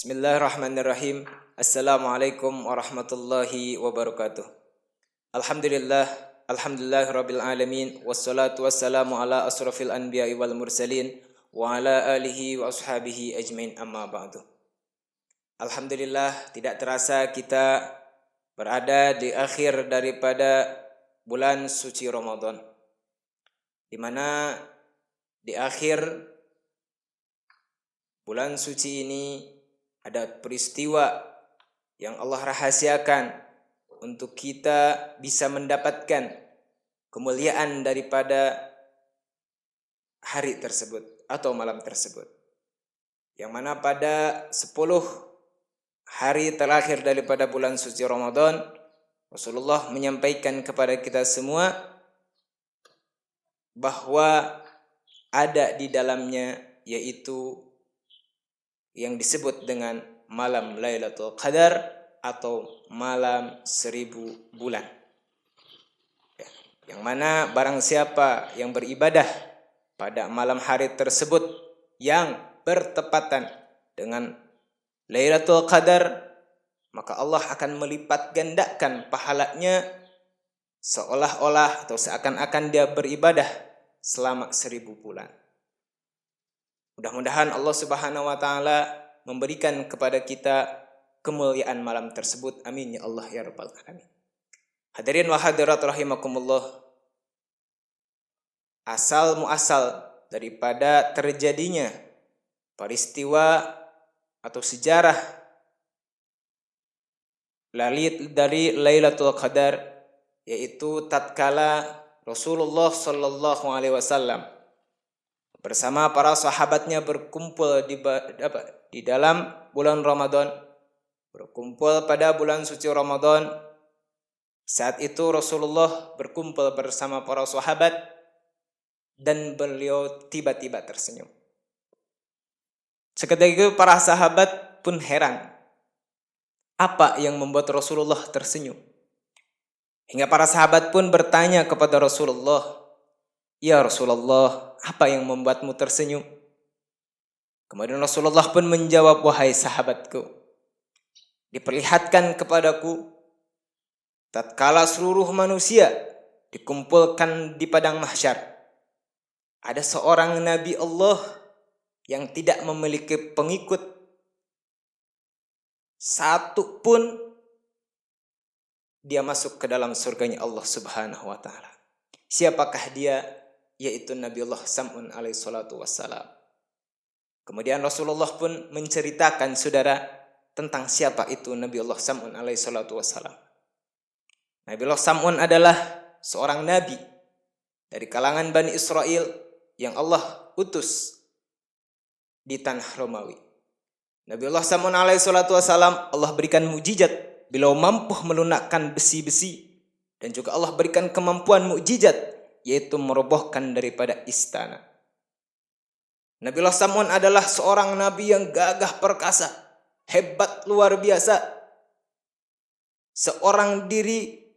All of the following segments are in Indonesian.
Bismillahirrahmanirrahim. Assalamualaikum warahmatullahi wabarakatuh. Alhamdulillah, alhamdulillahirabbil alamin, wassalatu wassalamu ala asrofil anbiya'i wal mursalin wa ala alihi wa ashabihi ajmain, amma ba'du. Alhamdulillah, tidak terasa kita berada di akhir daripada bulan suci Ramadan, di mana di akhir bulan suci ini ada peristiwa yang Allah rahasiakan untuk kita bisa mendapatkan kemuliaan daripada hari tersebut atau malam tersebut. Yang mana pada 10 hari terakhir daripada bulan suci Ramadan, Rasulullah menyampaikan kepada kita semua bahwa ada di dalamnya yaitu yang disebut dengan malam Lailatul Qadar atau malam 1000 bulan. Yang mana barang siapa yang beribadah pada malam hari tersebut yang bertepatan dengan Lailatul Qadar, maka Allah akan melipat gandakan pahalanya seolah-olah atau seakan-akan dia beribadah selama 1000 bulan. Mudah-mudahan Allah Subhanahu wa taala memberikan kepada kita kemuliaan malam tersebut. Amin ya Allah ya rabbal alamin. Hadirin wa hadirat rahimakumullah. Asal muasal daripada terjadinya peristiwa atau sejarah dari Lailatul Qadar yaitu tatkala Rasulullah sallallahu alaihi wasallam bersama para sahabatnya berkumpul di dalam bulan Ramadan, berkumpul pada bulan suci Ramadan. Saat itu Rasulullah berkumpul bersama para sahabat dan beliau tiba-tiba tersenyum. Seketika itu para sahabat pun heran, apa yang membuat Rasulullah tersenyum? Hingga para sahabat pun bertanya kepada Rasulullah, "Ya Rasulullah, apa yang membuatmu tersenyum?" Kemudian Rasulullah pun menjawab, "Wahai sahabatku, diperlihatkan kepadaku tatkala seluruh manusia dikumpulkan di padang mahsyar, ada seorang Nabi Allah yang tidak memiliki pengikut satu pun, dia masuk ke dalam surganya Allah Subhanahu wa taala. Siapakah dia? Yaitu Nabiullah Sam'un alaihi salatu wassalam." Kemudian Rasulullah pun menceritakan saudara tentang siapa itu Nabiullah Sam'un alaihi salatu wassalam. Nabiullah Sam'un adalah seorang nabi dari kalangan Bani Israel yang Allah utus di tanah Romawi. Nabiullah Sam'un alaihi salatu wassalam Allah berikan mukjizat, beliau mampu melunakkan besi-besi, dan juga Allah berikan kemampuan mukjizat yaitu merobohkan daripada istana. Nabiullah Sam'un adalah seorang nabi yang gagah perkasa, hebat luar biasa. Seorang diri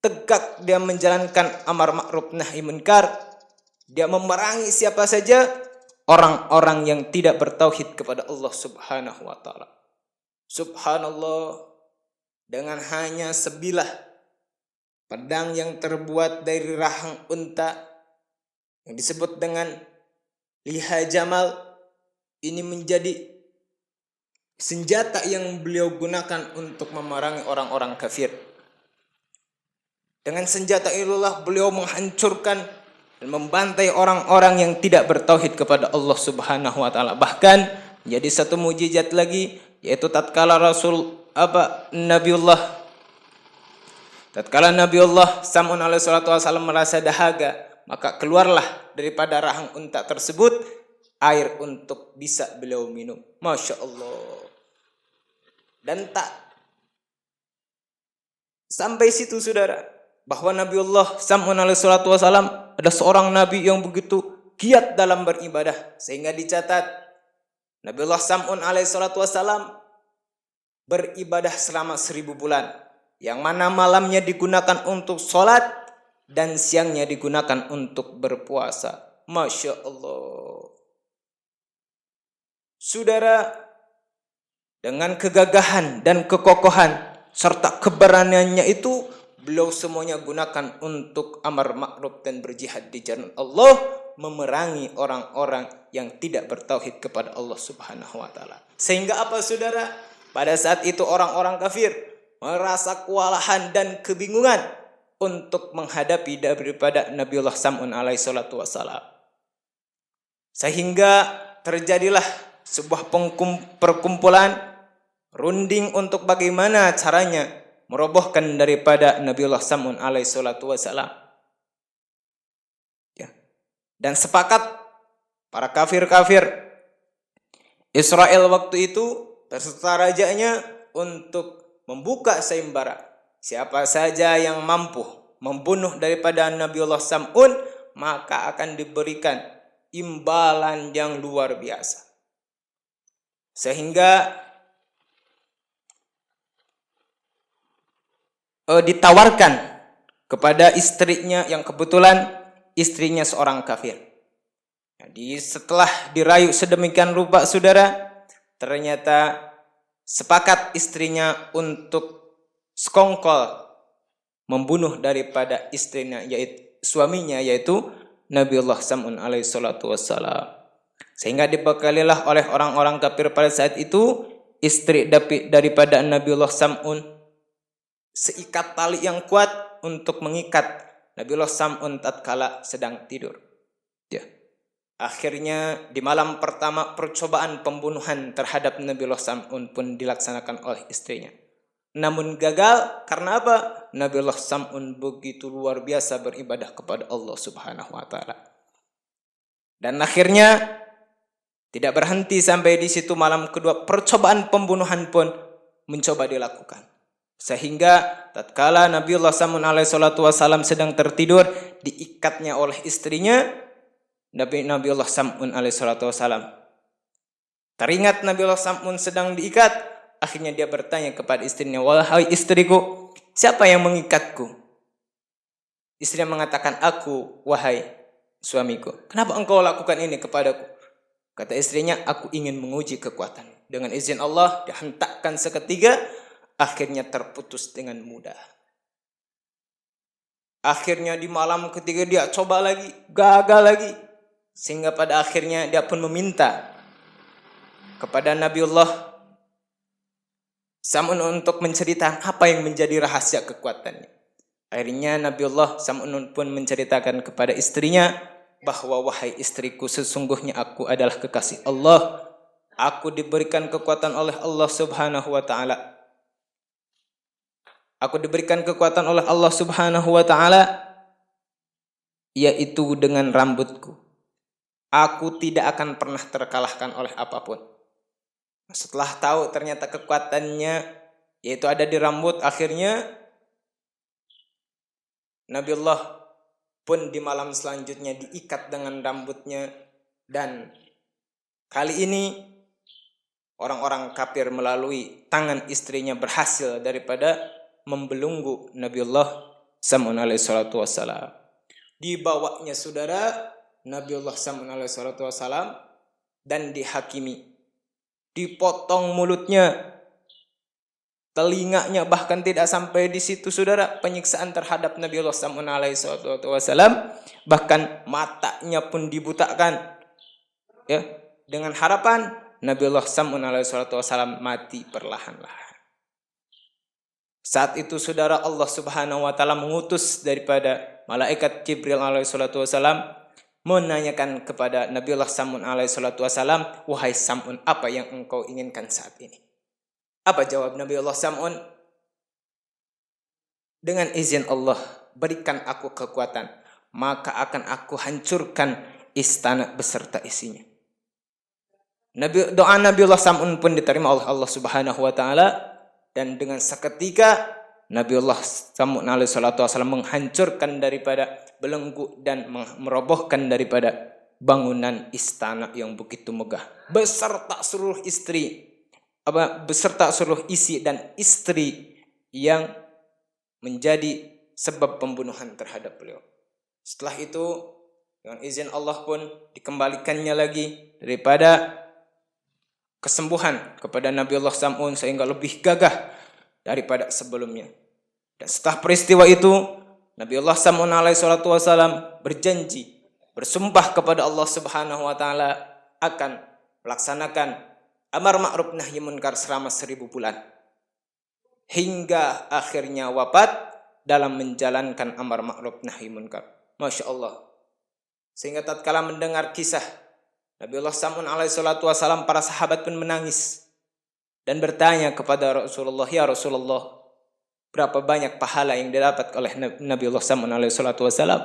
tegak, dia menjalankan amar ma'ruf nahi munkar. Dia memerangi siapa saja orang-orang yang tidak bertauhid kepada Allah Subhanahu wa taala. Subhanallah, dengan hanya sebilah pedang yang terbuat dari rahang unta yang disebut dengan liha jamal, ini menjadi senjata yang beliau gunakan untuk memerangi orang-orang kafir. Dengan senjata itulah beliau menghancurkan dan membantai orang-orang yang tidak bertauhid kepada Allah Subhanahu wa taala. Bahkan jadi satu mukjizat lagi yaitu tatkala Nabiullah Sam'un alaihi salatu wasallam merasa dahaga, maka keluarlah daripada rahang unta tersebut air untuk bisa beliau minum. Masya Allah. Dan tak sampai situ saudara, bahwa Nabiullah Sam'un alaihi salatu wasallam ada seorang nabi yang begitu giat dalam beribadah, sehingga dicatat Nabiullah Sam'un alaihi salatu wasallam beribadah selama 1000 bulan. Yang mana malamnya digunakan untuk sholat dan siangnya digunakan untuk berpuasa. Masya Allah. Saudara, dengan kegagahan dan kekokohan serta keberaniannya itu, beliau semuanya gunakan untuk amar ma'ruf dan berjihad di jalan Allah, memerangi orang-orang yang tidak bertauhid kepada Allah Subhanahu wa taala. Sehingga apa saudara? Pada saat itu orang-orang kafir merasa kewalahan dan kebingungan untuk menghadapi daripada Nabiullah Sam'un alaihi salatu wassalam. Sehingga terjadilah sebuah perkumpulan runding untuk bagaimana caranya merobohkan daripada Nabiullah Sam'un alaihi salatu wassalam. Ya. Dan sepakat para kafir-kafir Israel waktu itu beserta rajanya untuk membuka sayembara. Siapa saja yang mampu membunuh daripada Nabiullah Sam'un, maka akan diberikan imbalan yang luar biasa. Sehingga ditawarkan kepada istrinya yang kebetulan istrinya seorang kafir. Jadi setelah dirayu sedemikian rupa saudara, ternyata sepakat istrinya untuk sekongkol membunuh daripada istrinya, yaitu suaminya, yaitu Nabiullah Sam'un alaihi salatu wassalam. Sehingga dibekalilah oleh orang-orang kafir pada saat itu istri daripada Nabiullah Sam'un seikat tali yang kuat untuk mengikat Nabiullah Sam'un tatkala sedang tidur. Ya. Akhirnya di malam pertama percobaan pembunuhan terhadap Nabiullah Sam'un pun dilaksanakan oleh istrinya. Namun gagal karena apa? Nabiullah Sam'un begitu luar biasa beribadah kepada Allah Subhanahu wa taala. Dan akhirnya tidak berhenti sampai di situ, malam kedua percobaan pembunuhan pun mencoba dilakukan. Sehingga tatkala Nabiullah Sam'un alaihi salatu wassalam sedang tertidur, diikatnya oleh istrinya Nabiullah Sam'un alaihi salatu wassalam. Teringat Nabiullah Sam'un sedang diikat, akhirnya dia bertanya kepada istrinya, "Wahai istriku, siapa yang mengikatku?" Istrinya mengatakan, "Aku, wahai suamiku." "Kenapa engkau lakukan ini kepadaku?" Kata istrinya, "Aku ingin menguji kekuatan." Dengan izin Allah dihentakkan seketika, akhirnya terputus dengan mudah. Akhirnya di malam ketiga dia coba lagi, gagal lagi. Sehingga pada akhirnya dia pun meminta kepada Nabiullah Sam'un untuk menceritakan apa yang menjadi rahasia kekuatannya. Akhirnya Nabiullah Sam'un pun menceritakan kepada istrinya bahwa, "Wahai istriku, sesungguhnya aku adalah kekasih Allah. Aku diberikan kekuatan oleh Allah Subhanahu wa taala. Aku diberikan kekuatan oleh Allah Subhanahu wa taala yaitu dengan rambutku. Aku tidak akan pernah terkalahkan oleh apapun." Setelah tahu ternyata kekuatannya yaitu ada di rambut, akhirnya Nabiullah pun di malam selanjutnya diikat dengan rambutnya. Dan kali ini orang-orang kafir melalui tangan istrinya berhasil daripada membelenggu Nabiullah Sam'un alaihi salatu wassalam. Dibawanya saudara Nabiullah Sam'un alaihi salatu wassalam dan dihakimi. Dipotong mulutnya, telinganya, bahkan tidak sampai di situ saudara penyiksaan terhadap Nabiullah Sam'un alaihi salatu wassalam. Bahkan matanya pun dibutakan. Ya, dengan harapan Nabiullah Sam'un alaihi salatu wassalam mati perlahan-lahan. Saat itu saudara Allah Subhanahu wa taala mengutus daripada malaikat Jibril alaihi salatu wassalam menanyakan kepada Nabiullah Sam'un alaihi salatu wassalam, "Wahai Sam'un, apa yang engkau inginkan saat ini?" Apa jawab Nabiullah Sam'un? "Dengan izin Allah, berikan aku kekuatan, maka akan aku hancurkan istana beserta isinya." Doa Nabiullah Sam'un pun diterima oleh Allah Subhanahu wa taala, dan dengan seketika Nabiullah Sam'un alaihi salatu wassalam menghancurkan daripada belenggu dan merobohkan daripada bangunan istana yang begitu megah beserta seluruh isi dan istri yang menjadi sebab pembunuhan terhadap beliau. Setelah itu dengan izin Allah pun dikembalikannya lagi daripada kesembuhan kepada Nabiullah Sam'un sehingga lebih gagah daripada sebelumnya. Dan setelah peristiwa itu, Nabiullah Sam'un alaihi salatu wasalam berjanji, bersumpah kepada Allah Subhanahu wa taala akan melaksanakan amar ma'ruf nahi munkar selama 1000 bulan. Hingga akhirnya wafat dalam menjalankan amar ma'ruf nahi munkar. Masya Allah. Sehingga tatkala mendengar kisah Nabiullah Sam'un alaihi salatu wasalam, para sahabat pun menangis dan bertanya kepada Rasulullah, "Ya Rasulullah, berapa banyak pahala yang didapat oleh Nabiullah Sam'un alaihi salatu wasalam?"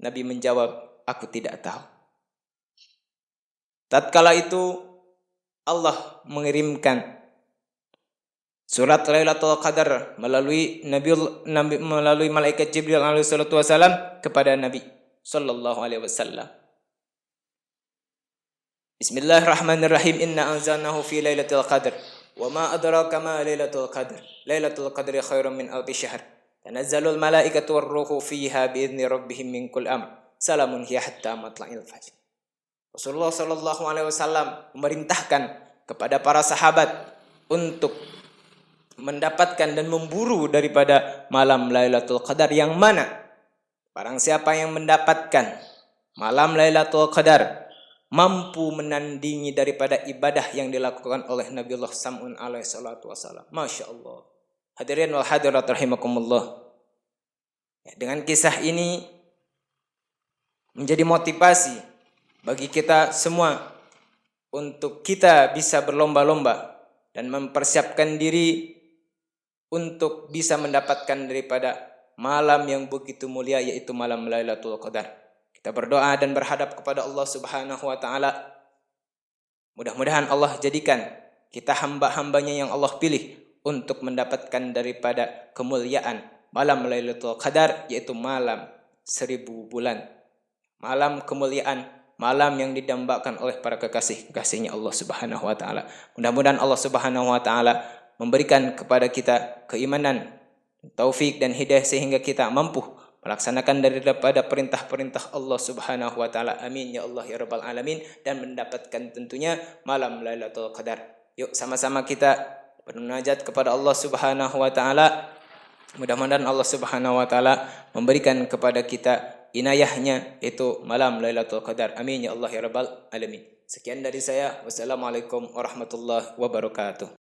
Nabi menjawab, "Aku tidak tahu." Tatkala itu Allah mengirimkan surat Lailatul Qadar melalui malaikat Jibril alaihi salatu wasalam kepada Nabi sallallahu alaihi wasallam. Bismillahirrahmanirrahim. Inna anzalnahu fi Lailatul Qadar. Wa ma adraka ma Lailatul Qadar. Lailatul Qadri khairum min alfi syahr. Tanazzalul malaikatu war-ruhu fiha bi'izni rabbihim min kulli amr. Salamun hiya hatta matla'il fajr. Rasulullah sallallahu alaihi wasallam memerintahkan kepada para sahabat untuk mendapatkan dan memburu daripada malam Lailatul Qadar, yang mana barang siapa yang mendapatkan malam Lailatul Qadar mampu menandingi daripada ibadah yang dilakukan oleh Nabiullah Sam'un alaihi salatu wasalam. Masya Allah. Hadirin wal hadirat rahimakumullah. Dengan kisah ini menjadi motivasi bagi kita semua untuk kita bisa berlomba-lomba dan mempersiapkan diri untuk bisa mendapatkan daripada malam yang begitu mulia, yaitu malam Lailatul Qadar. Kita berdoa dan berhadap kepada Allah Subhanahu wa taala. Mudah-mudahan Allah jadikan kita hamba-hambanya yang Allah pilih untuk mendapatkan daripada kemuliaan malam Lailatul Qadar, yaitu malam 1000 bulan. Malam kemuliaan, malam yang didambakan oleh para kekasih-kekasihnya Allah Subhanahu wa taala. Mudah-mudahan Allah Subhanahu wa taala memberikan kepada kita keimanan, taufik dan hidayah sehingga kita mampu melaksanakan daripada perintah-perintah Allah Subhanahu wa taala. Amin ya Allah ya rabbal alamin. Dan mendapatkan tentunya malam Lailatul Qadar. Yuk sama-sama kita bermunajat kepada Allah Subhanahu wa taala. Mudah-mudahan Allah Subhanahu wa taala memberikan kepada kita inayahnya, itu malam Lailatul Qadar. Amin ya Allah ya rabbal alamin. Sekian dari saya. Wassalamualaikum warahmatullahi wabarakatuh.